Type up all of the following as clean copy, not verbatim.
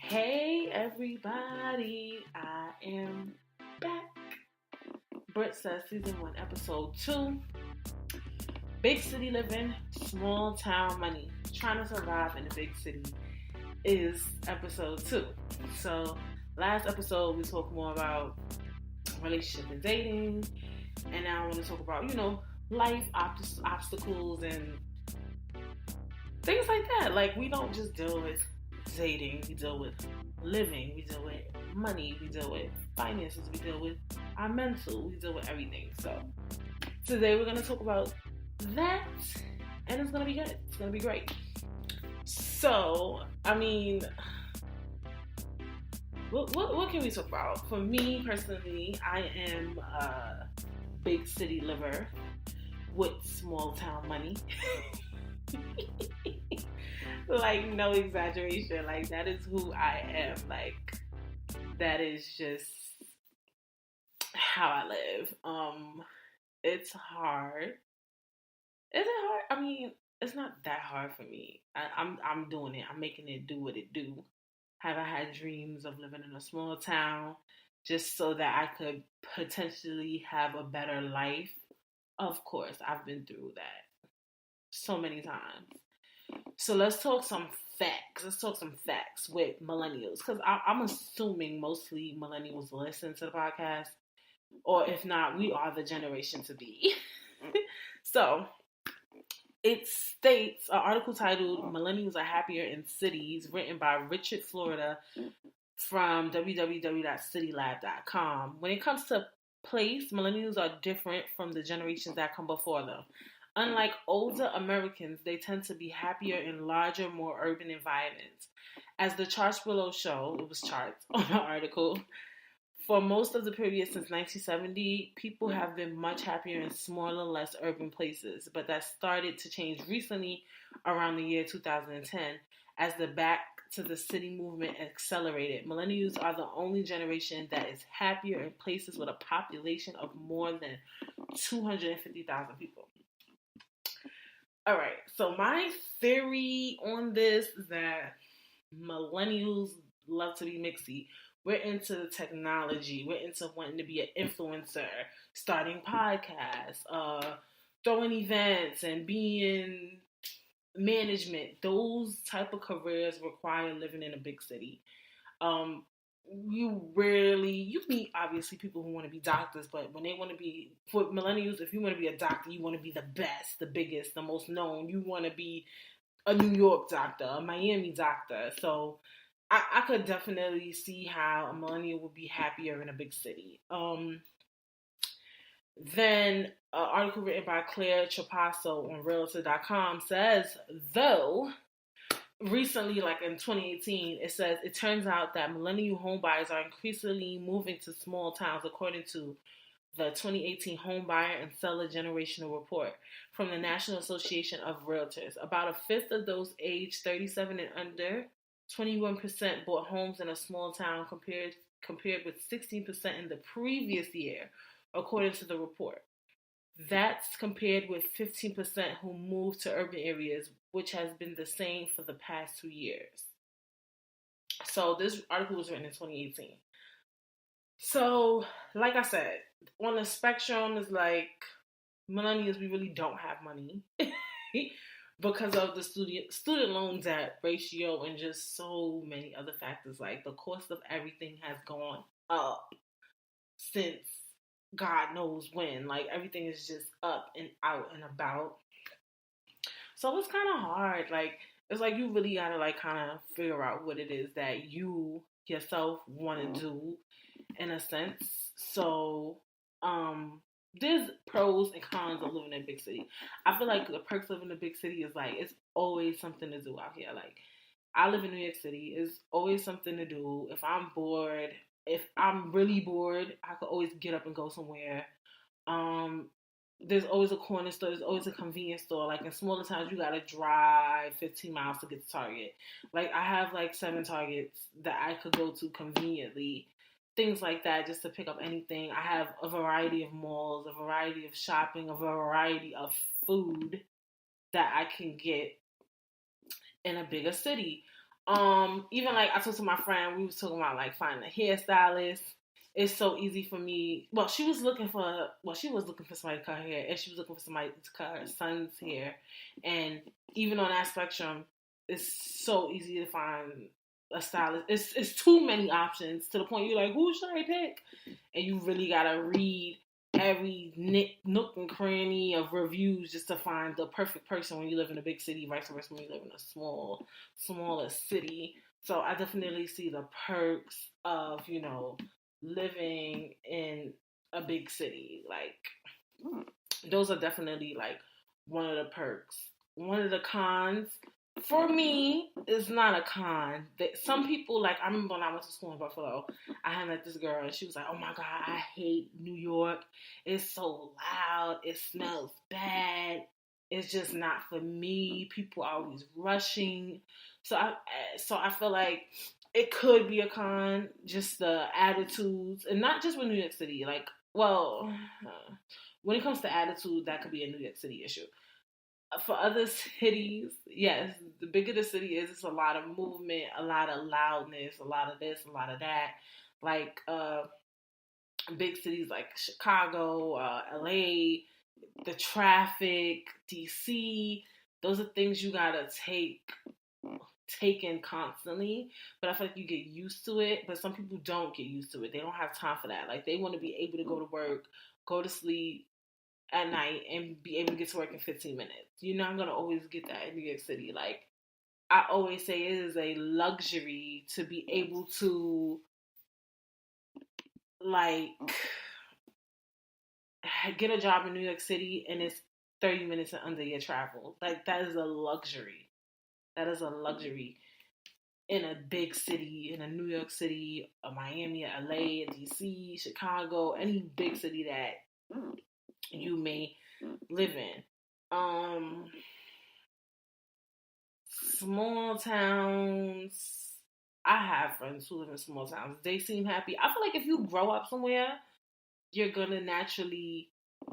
Hey everybody, I am back. Britt says season 1, episode 2. Big city living, small town money. Trying to survive in a big city is episode 2. So last episode we talked more about relationship and dating, and now I want to talk about, life obstacles and things like that. Like, we don't just deal with dating, we deal with living, we deal with money, we deal with finances, we deal with our mental, we deal with everything. So today we're going to talk about that, and it's going to be good. It's going to be great. So, what can we talk about? For me personally, I am a big city liver with small town money. Like, no exaggeration. Like, that is who I am. Like, that is just how I live. It's hard. Is it hard? I mean, it's not that hard for me. I'm doing it. I'm making it do what it do. Have I had dreams of living in a small town just so that I could potentially have a better life? Of course, I've been through that so many times. So let's talk some facts. Let's talk some facts with millennials, because I'm assuming mostly millennials listen to the podcast, or if not, we are the generation to be. So it states an article titled "Millennials Are Happier in Cities," written by Richard Florida from www.citylab.com. When it comes to place, millennials are different from the generations that come before them. Unlike older Americans, they tend to be happier in larger, more urban environments. As the charts below show, it was charts on the article, for most of the period since 1970, people have been much happier in smaller, less urban places, but that started to change recently around the year 2010 as the back to the city movement accelerated. Millennials are the only generation that is happier in places with a population of more than 250,000 people. All right, so my theory on this is that millennials love to be mixy. We're into the technology. We're into wanting to be an influencer, starting podcasts, throwing events, and being management. Those type of careers require living in a big city. You meet obviously people who want to be doctors, but when they want to be, for millennials, if you want to be a doctor, you want to be the best, the biggest, the most known. You want to be a New York doctor, a Miami doctor. So I could definitely see how a millennial would be happier in a big city. Then an article written by Claire Trapasso on Realtor.com says, though, recently, like in 2018, it says it turns out that millennial homebuyers are increasingly moving to small towns, according to the 2018 Home Buyer and Seller Generational Report from the National Association of Realtors. About a fifth of those aged 37 and under, 21% bought homes in a small town compared with 16% in the previous year, according to the report. That's compared with 15% who moved to urban areas, which has been the same for the past 2 years. So this article was written in 2018. So, like I said, on the spectrum is like millennials, we really don't have money because of the student loan debt ratio and just so many other factors. Like, the cost of everything has gone up since God knows when. Like, everything is just up and out and about. So it's kind of hard. Like, it's like you really gotta like kind of figure out what it is that you yourself want to do, in a sense. So, there's pros and cons of living in a big city. I feel like the perks of living in a big city is like it's always something to do out here. Like, I live in New York City. It's always something to do. If I'm bored, if I'm really bored, I could always get up and go somewhere. Um, there's always a corner store. There's always a convenience store. Like, in smaller towns, you gotta drive 15 miles to get to Target. Like, I have like 7 Targets that I could go to conveniently. Things like that, just to pick up anything. I have a variety of malls, a variety of shopping, a variety of food that I can get in a bigger city. Even like I talked to my friend, we was talking about like finding a hairstylist. It's so easy for me. Well, she was looking for somebody to cut her hair, and she was looking for somebody to cut her son's hair. And even on that spectrum, it's so easy to find a stylist. It's too many options to the point you're like, who should I pick? And you really gotta read every nook and cranny of reviews just to find the perfect person when you live in a big city, vice versa when you live in a smaller city. So I definitely see the perks of, living in a big city. Like, those are definitely like one of the perks. One of the cons for me is not a con. Some people, like, I remember when I went to school in Buffalo, I had met this girl and she was like, oh my God, I hate New York. It's so loud. It smells bad. It's just not for me. People are always rushing. So I feel like it could be a con, just the attitudes, and not just with New York City. Like, well, when it comes to attitude, that could be a New York City issue. For other cities, yes, the bigger the city is, it's a lot of movement, a lot of loudness, a lot of this, a lot of that. Like big cities like Chicago, LA, the traffic, DC, those are things you gotta take in constantly. But I feel like you get used to it. But some people don't get used to it. They don't have time for that. Like, they want to be able to go to work, go to sleep at night, and be able to get to work in 15 minutes. You're not gonna always get that in New York City. Like, I always say, it is a luxury to be able to, like, get a job in New York City and it's 30 minutes under your travel. Like, that is a luxury. That is a luxury in a big city, in a New York City, a Miami, a LA, a DC, Chicago, any big city that you may live in. Small towns. I have friends who live in small towns. They seem happy. I feel like if you grow up somewhere, you're gonna naturally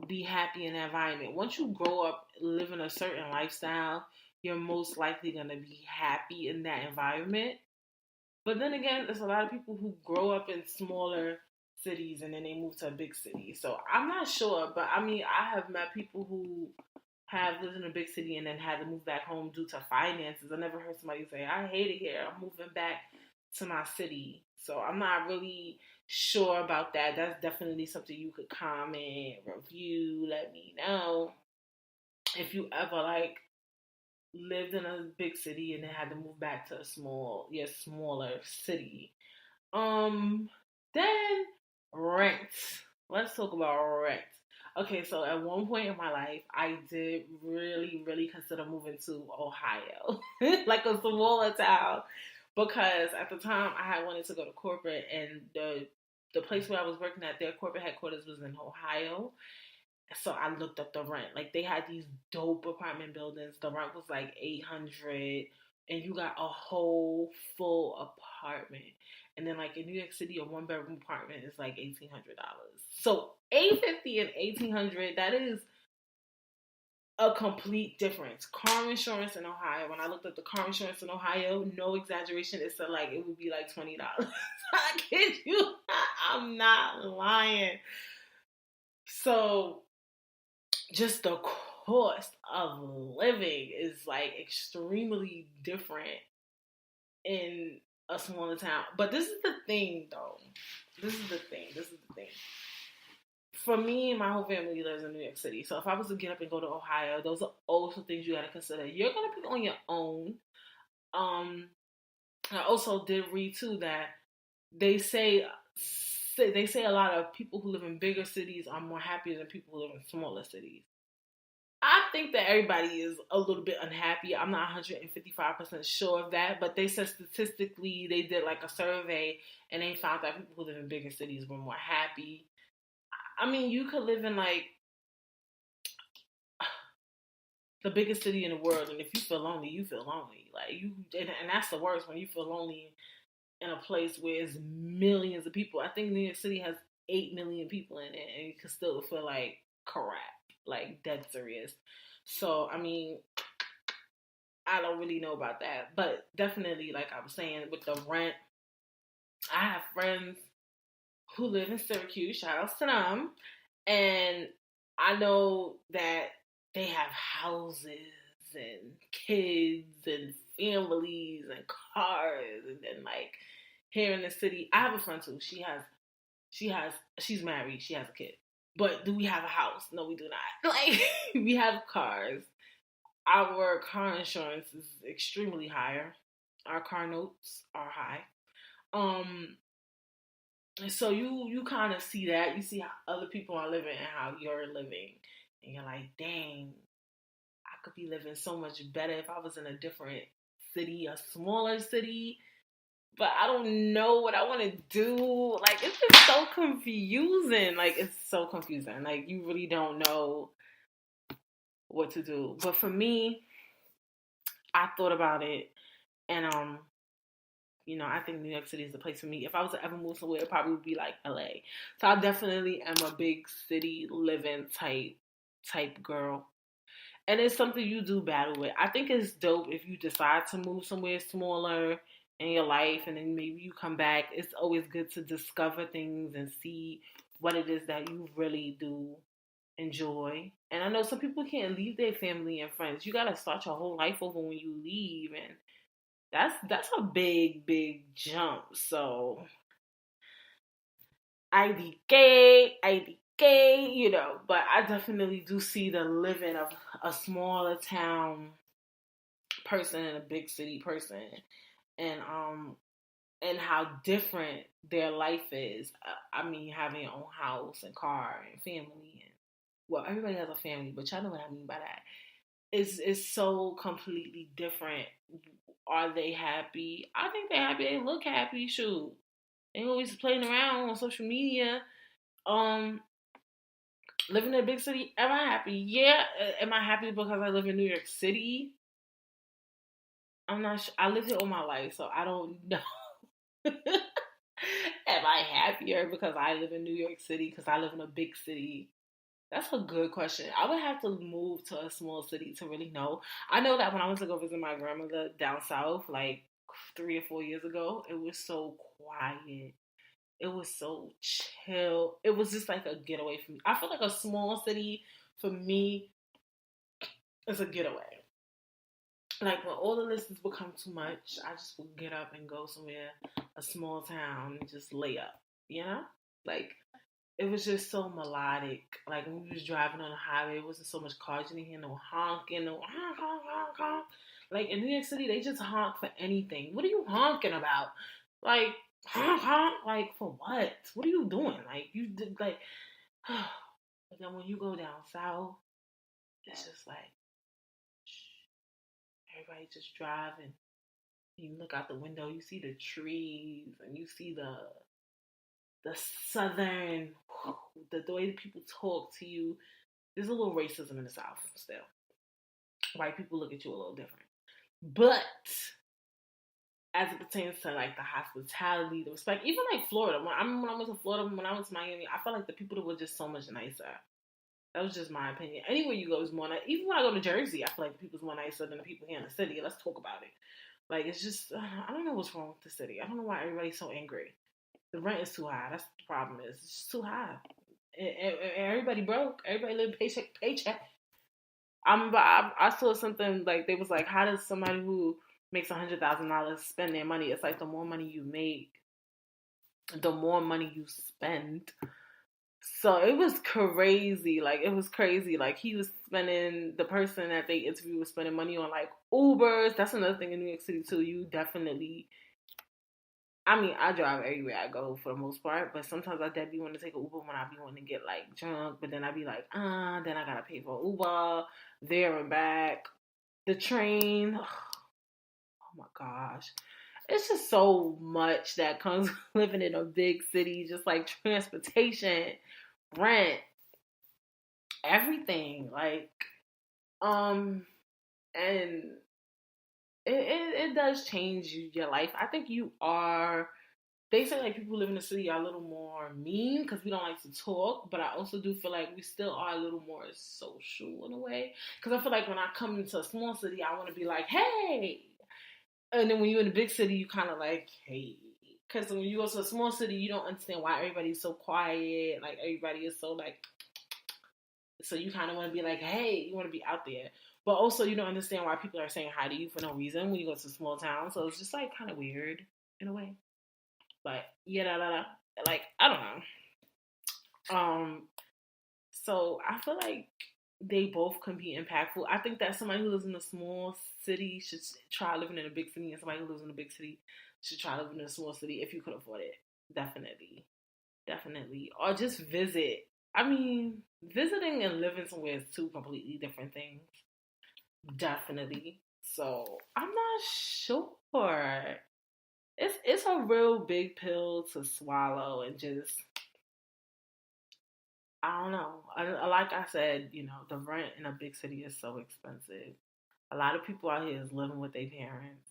be happy in that environment. Once you grow up living a certain lifestyle, you're most likely gonna be happy in that environment. But then again, there's a lot of people who grow up in smaller cities and then they move to a big city. So I'm not sure, but I mean, I have met people who have lived in a big city and then had to move back home due to finances. I never heard somebody say, I hate it here, I'm moving back to my city. So I'm not really sure about that. That's definitely something you could comment, review, let me know if you ever like lived in a big city and then had to move back to a smaller city. Um, then rent. Let's talk about rent. Okay, so at one point in my life, I did really, really consider moving to Ohio, like a smaller town, because at the time I had wanted to go to corporate, and the place where I was working at, their corporate headquarters was in Ohio. So I looked up the rent. Like, they had these dope apartment buildings. The rent was like 800, and you got a whole full apartment. And then like in New York City, a one bedroom apartment is like $1,800. So 850 and 1,800, that is a complete difference. Car insurance in Ohio. When I looked up the car insurance in Ohio, no exaggeration, it said like it would be like $20. I kid you. I'm not lying. So just the cost of living is like extremely different in a smaller town. But this is the thing, though. This is the thing. For me, my whole family lives in New York City. So if I was to get up and go to Ohio, those are also things you got to consider. You're going to be on your own. I also did read too that they say a lot of people who live in bigger cities are more happier than people who live in smaller cities. I think that everybody is a little bit unhappy. I'm not 155% sure of that, but they said statistically they did like a survey and they found that people who live in bigger cities were more happy. I mean, you could live in like the biggest city in the world, and if you feel lonely, you feel lonely. Like, and that's the worst, when you feel lonely in a place where there's millions of people. I think New York City has 8 million people in it, and you can still feel like crap, like dead serious. So, I mean, I don't really know about that. But definitely, like I was saying, with the rent, I have friends who live in Syracuse. Shout outs to them. And I know that they have houses and kids and families and cars. And then, like, here in the city, I have a friend too. She's married. She has a kid. But do we have a house? No, we do not. Like, we have cars. Our car insurance is extremely higher. Our car notes are high. Um, so you kind of see that. You see how other people are living and how you're living, and you're like, dang, I could be living so much better if I was in a different city, a smaller city. But I don't know what I want to do. Like, it's just so confusing. Like, it's so confusing. Like, you really don't know what to do. But for me, I thought about it, and I think New York City is the place for me. If I was to ever move somewhere, it probably would be like LA. So I definitely am a big city living type girl. And it's something you do battle with. I think it's dope if you decide to move somewhere smaller in your life and then maybe you come back. It's always good to discover things and see what it is that you really do enjoy. And I know some people can't leave their family and friends. You gotta start your whole life over when you leave, and that's a big jump. So IDK, but I definitely do see the living of a smaller town person and a big city person, and how different their life is. I mean, having your own house and car and family, and well, everybody has a family, but y'all know what I mean by that. It's so completely different. Are they happy? I think they're happy. They look happy. Shoot, they always playing around on social media. Um, Living in a big city. Am I happy? Yeah. Am I happy because I live in New York City? I'm not sure. I lived here all my life, so I don't know. Am I happier because I live in New York City? Because I live in a big city? That's a good question. I would have to move to a small city to really know. I know that when I went to go visit my grandmother down south, like 3 or 4 years ago, it was so quiet. It was so chill. It was just like a getaway for me. I feel like a small city for me is a getaway. Like when all the listens become too much, I just will get up and go somewhere, a small town, and just lay up. You know, like it was just so melodic. Like when we was driving on the highway, it wasn't so much cars. You didn't hear no honking, no honk, honk, honk, honk. Like in New York City, they just honk for anything. What are you honking about? Like honk, honk. Like for what? What are you doing? Like you did like. But then when you go down south, it's just like everybody just driving. You look out the window, you see the trees, and you see the southern, the way that people talk to you. There's a little racism in the South still. White people look at you a little different. But as it pertains to like the hospitality, the respect, even like Florida. When I went to Florida, when I went to Miami, I felt like the people were just so much nicer. That was just my opinion. Anywhere you go is more nice. Even when I go to Jersey, I feel like the people's more nicer than the people here in the city. Let's talk about it. Like, it's just, I don't know what's wrong with the city. I don't know why everybody's so angry. The rent is too high. That's what the problem is. It's just too high. And everybody broke. Everybody live paycheck to paycheck. I saw something like, they was like, how does somebody who makes $100,000 spend their money? It's like the more money you make, the more money you spend. So it was crazy. Like, it was crazy. Like, the person that they interviewed was spending money on, like, Ubers. That's another thing in New York City, too. You definitely, I mean, I drive everywhere I go for the most part, but sometimes I definitely want to take an Uber when I be wanting to get, like, drunk, but then I be like, then I gotta pay for Uber, there and back. The train, oh my gosh. It's just so much that comes with living in a big city, just like transportation, rent, everything. Like, and it does change your life. I think they say like people who live in the city are a little more mean because we don't like to talk, but I also do feel like we still are a little more social in a way. Because I feel like when I come into a small city, I want to be like, hey, and then when you're in a big city, you kind of like, hey. Because when you go to a small city, you don't understand why everybody's so quiet. Like, everybody is so, like, so you kind of want to be like, hey, you want to be out there. But also, you don't understand why people are saying hi to you for no reason when you go to a small town. So it's just, like, kind of weird in a way. But, yeah, like, I don't know. So I feel like they both can be impactful. I think that somebody who lives in a small city should try living in a big city, and somebody who lives in a big city should try living in a small city if you could afford it. Definitely. Definitely. Or just visit. I mean, visiting and living somewhere is two completely different things. Definitely. So I'm not sure. It's a real big pill to swallow and just I don't know. Like I said, the rent in a big city is so expensive. A lot of people out here is living with their parents,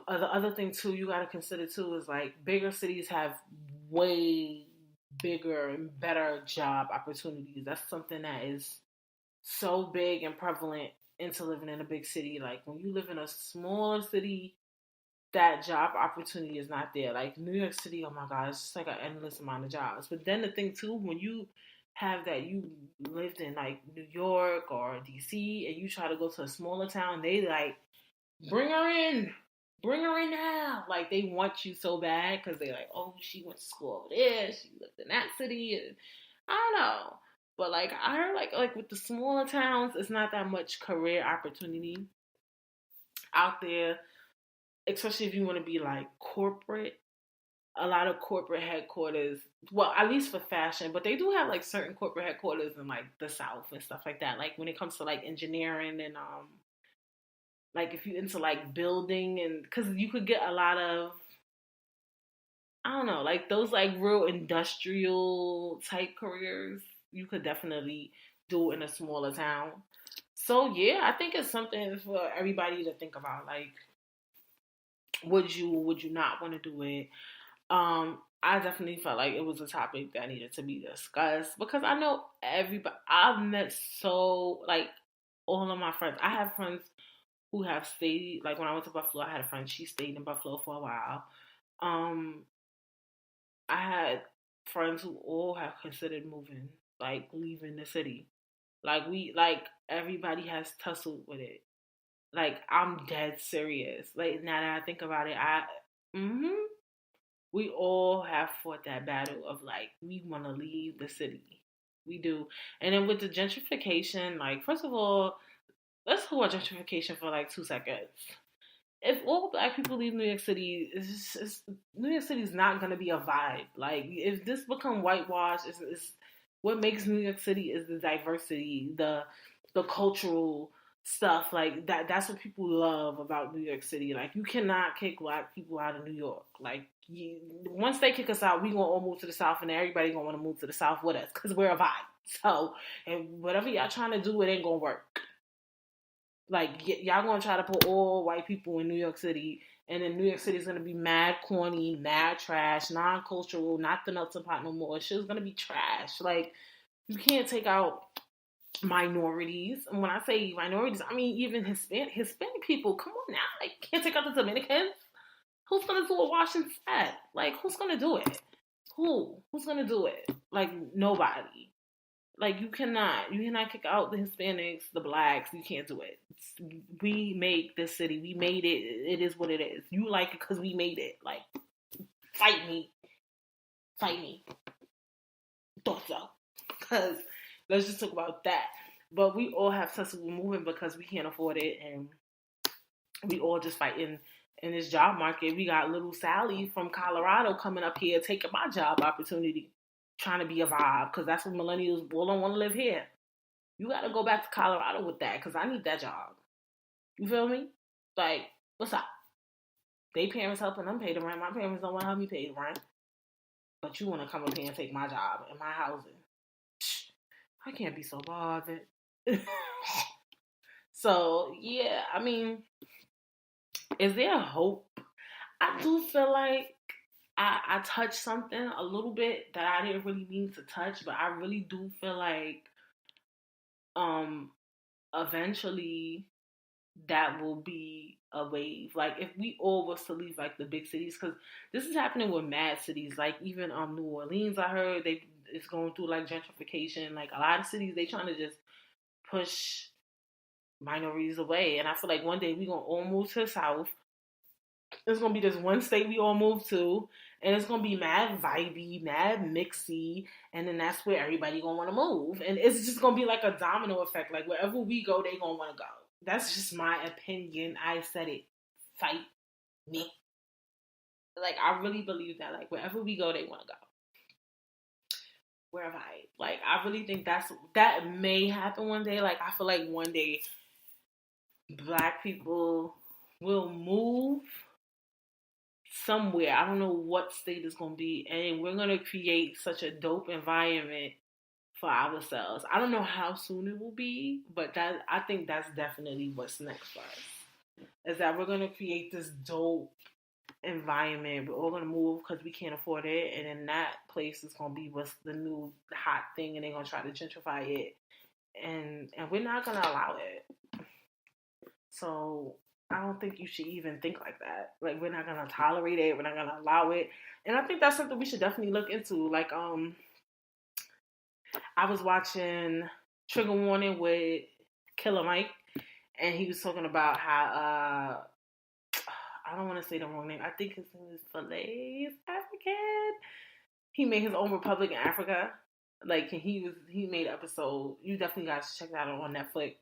and the other thing too you got to consider too is like bigger cities have way bigger and better job opportunities. That's something that is so big and prevalent into living in a big city. Like when you live in a smaller city, that job opportunity is not there. Like New York City, oh my God, it's just like an endless amount of jobs. But then the thing too, when you have that you lived in like New York or DC and you try to go to a smaller town, they like bring her in. Bring her in now. Like they want you so bad because they're like, oh, she went to school over there. She lived in that city. And I don't know. But like I heard like with the smaller towns, it's not that much career opportunity out there, especially if you want to be like corporate. A lot of corporate headquarters, well, at least for fashion, but they do have like certain corporate headquarters in like the South and stuff like that. Like when it comes to like engineering and like if you into like building and because you could get a lot of I don't know like those like real industrial type careers you could definitely do in a smaller town. So yeah, I think it's something for everybody to think about. Like, would you not want to do it? I definitely felt like it was a topic that needed to be discussed because I know everybody. I've met so like all of my friends. I have friends who have stayed. Like when I went to Buffalo, I had a friend. She stayed in Buffalo for a while. Um, I had friends who all have considered moving, like leaving the city. Like everybody has tussled with it. Like I'm dead serious. Like now that I think about it, we all have fought that battle of like we want to leave the city. We do. And then with the gentrification, like first of all, let's talk about gentrification for like 2 seconds. If all black people leave New York City, New York City is not gonna be a vibe. Like if this become whitewashed, it's what makes New York City is the diversity, the cultural stuff like that. That's what people love about New York City. Like you cannot kick black people out of New York. Like once they kick us out, we gonna all move to the South, and everybody gonna want to move to the South with us because we're a vibe. So and whatever y'all trying to do, it ain't gonna work. Like y'all gonna try to put all white people in New York City, and then New York City is gonna be mad corny, mad trash, non-cultural, not the melting pot no more. Shit's gonna be trash. Like you can't take out minorities. And when I say minorities, I mean even Hispanic people. Come on now, like can't take out the Dominicans. Who's gonna do a wash and set? Like who's gonna do it? Who's gonna do it? Like nobody. Like you cannot kick out the Hispanics, the blacks. You can't do it. We make this city. We made it. It is what it is. You like it because we made it. Like fight me. Thought so. Because let's just talk about that. But we all have tussle with moving because we can't afford it, and we all just fighting in this job market. We got little Sally from Colorado coming up here taking my job opportunity, trying to be a vibe because that's what millennials all don't want to live here. You got to go back to Colorado with that because I need that job. You feel me? Like, what's up? They parents helping them pay the rent. My parents don't want to help me pay the rent. But you want to come up here and take my job and my housing. I can't be so bothered. So, yeah, I mean, is there hope? I do feel like I touched something a little bit that I didn't really mean to touch, but I really do feel like um eventually that will be a wave. Like if we all was to leave like the big cities, because this is happening with mad cities. Like even New Orleans, I heard they it's going through like gentrification. Like a lot of cities, they trying to just push minorities away. And I feel like one day we gonna all move to the South. It's gonna be this one state we all move to, and it's gonna be mad vibey, mad mixy, and then that's where everybody gonna want to move, and it's just gonna be like a domino effect. Like wherever we go, they gonna want to go. That's just my opinion. I said it. Fight me. Like I really believe that. Like wherever we go, they want to go. Wherever I really think that may happen one day. Like I feel like one day, Black people will move somewhere. I don't know what state it's gonna be, and we're gonna create such a dope environment for ourselves. I don't know how soon it will be, but that I think that's definitely what's next for us. Is that we're gonna create this dope environment. We're all gonna move because we can't afford it, and then that place is gonna be what's the new hot thing, and they're gonna try to gentrify it, and we're not gonna allow it. So I don't think you should even think like that. Like we're not gonna tolerate it. We're not gonna allow it. And I think that's something we should definitely look into. Like I was watching Trigger Warning with Killer Mike, and he was talking about how I don't want to say the wrong name. I think his name is Falaise African. He made his own republic in Africa. Like he made an episode. You definitely guys check that out on Netflix.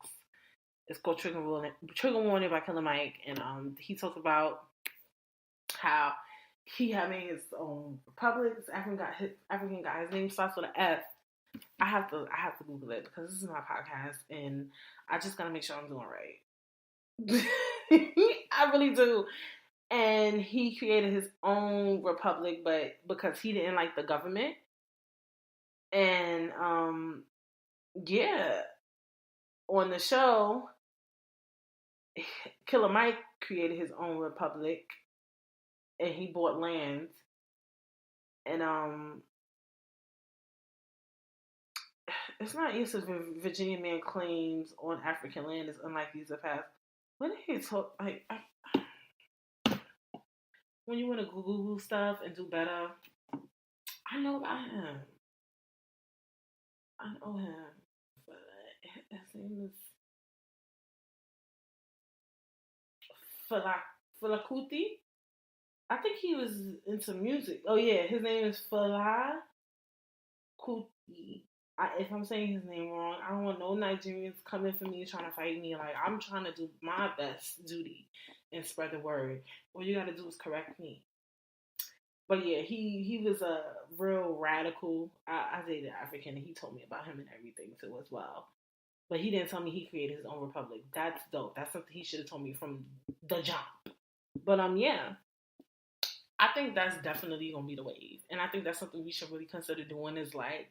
It's called Trigger Warning by Killer Mike, and he talks about how he having his own republic. This African guy. His name starts with an F. I have to Google it because this is my podcast, and I just gotta make sure I'm doing right. I really do. And he created his own republic, but because he didn't like the government, and yeah, on the show, Killer Mike created his own republic, and he bought land, and it's not used as Virginia man claims on African land is unlikely to pass. When he talk like when you want to Google stuff and do better, I know about him. I know him, but his name is Felakuti. I think he was into music. Oh yeah, his name is Fela Kuti. If I'm saying his name wrong, I don't want no Nigerians coming for me trying to fight me. Like I'm trying to do my best duty and spread the word. All you gotta do is correct me. But yeah, he was a real radical. I dated African, and he told me about him and everything too as well. But he didn't tell me he created his own republic. That's dope. That's something he should have told me from the jump. But yeah, I think that's definitely gonna be the wave, and I think that's something we should really consider doing. Is like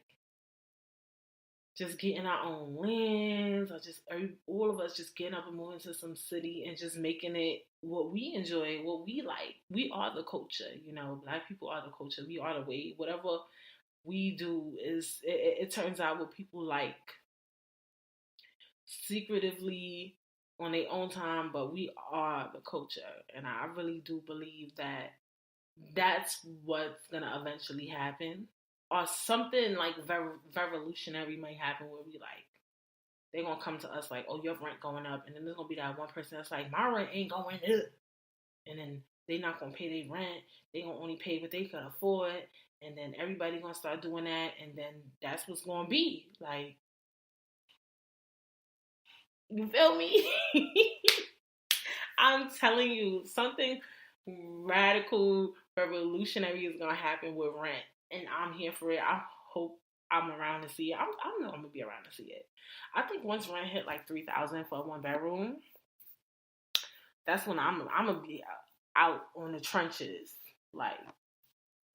just getting our own lands, or just all of us just getting up and moving to some city and just making it what we enjoy, what we like. We are the culture, Black people are the culture. We are the wave. Whatever we do is, it turns out what people like secretively on their own time, but we are the culture. And I really do believe that that's what's gonna eventually happen, or something like revolutionary might happen where we like they're gonna come to us like, oh, your rent going up, and then there's gonna be that one person that's like, my rent ain't going up, and then they not gonna pay their rent, they gonna only pay what they can afford, and then everybody gonna start doing that, and then that's what's gonna be like. You feel me? I'm telling you, something radical, revolutionary is gonna happen with rent, and I'm here for it. I hope I'm around to see it. I know I'm gonna be around to see it. I think once rent hit like $3,000 for a 1-bedroom, that's when I'm gonna be out on the trenches, like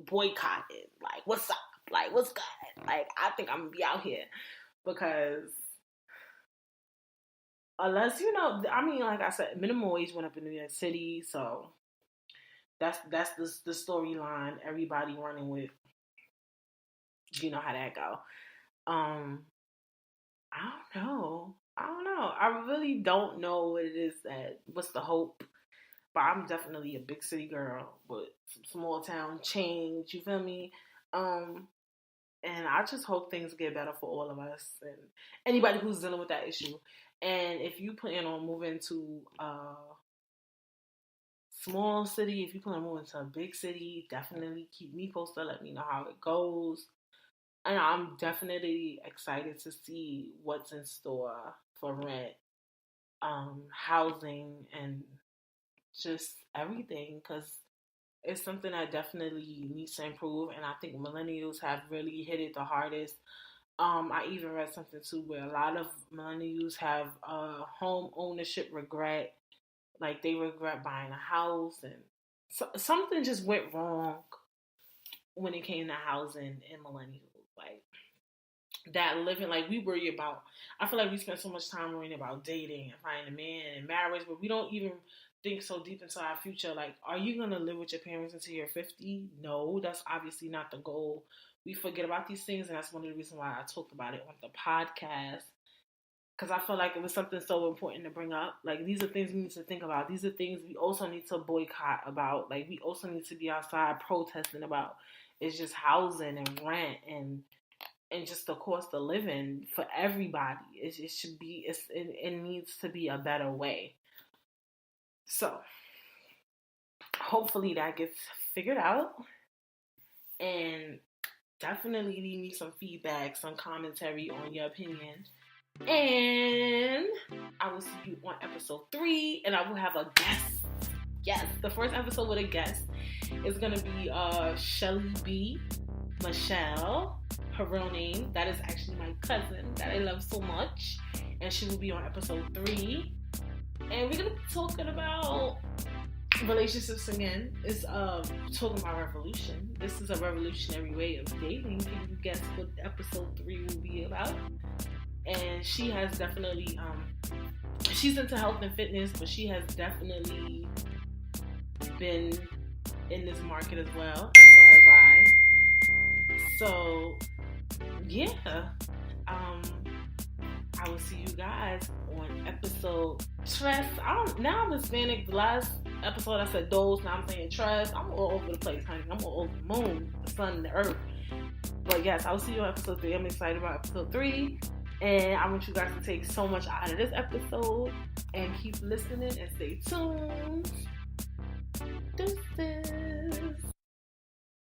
boycotting. Like, what's up? Like, what's good? Like, I think I'm gonna be out here because. Unless, like I said, minimum wage went up in New York City, so That's the storyline everybody running with. You know how that go. I don't know. I really don't know what it is what's the hope. But I'm definitely a big city girl with some small town change. You feel me? And I just hope things get better for all of us and anybody who's dealing with that issue. And if you plan on moving to a small city, if you plan on moving to a big city, definitely keep me posted. Let me know how it goes. And I'm definitely excited to see what's in store for rent, housing, and just everything. Because it's something that definitely needs to improve. And I think millennials have really hit it the hardest. I even read something too where a lot of millennials have home ownership regret. Like they regret buying a house, and something just went wrong when it came to housing and millennials. Like that living, like we worry about. I feel like we spend so much time worrying about dating and finding a man and marriage, but we don't even think so deep into our future. Like, are you gonna live with your parents until you're 50? No, that's obviously not the goal. We forget about these things, and that's one of the reasons why I talked about it on the podcast. Because I feel like it was something so important to bring up. Like, these are things we need to think about. These are things we also need to boycott about. Like, we also need to be outside protesting about. It's just housing and rent and just the cost of living for everybody. It should be, it needs to be a better way. So, hopefully that gets figured out. And definitely leave me some feedback, some commentary on your opinion. And I will see you on episode 3. And I will have a guest. Yes, the first episode with a guest is going to be Shelly B. Michelle. Her real name. That is actually my cousin that I love so much. And she will be on episode 3. And we're going to be talking about relationships again. It's talking about revolution. This is a revolutionary way of dating. Can you guess what episode 3 will be about? And she has definitely she's into health and fitness, but she has definitely been in this market as well, and so have I. So yeah, I will see you guys on episode 3. I'm Hispanic. The last episode I said dos, now I'm saying tres. I'm all over the place, honey. I'm all over the moon, the sun, and the earth. But yes, I will see you on episode 3. I'm excited about episode 3. And I want you guys to take so much out of this episode and keep listening and stay tuned. Deuces.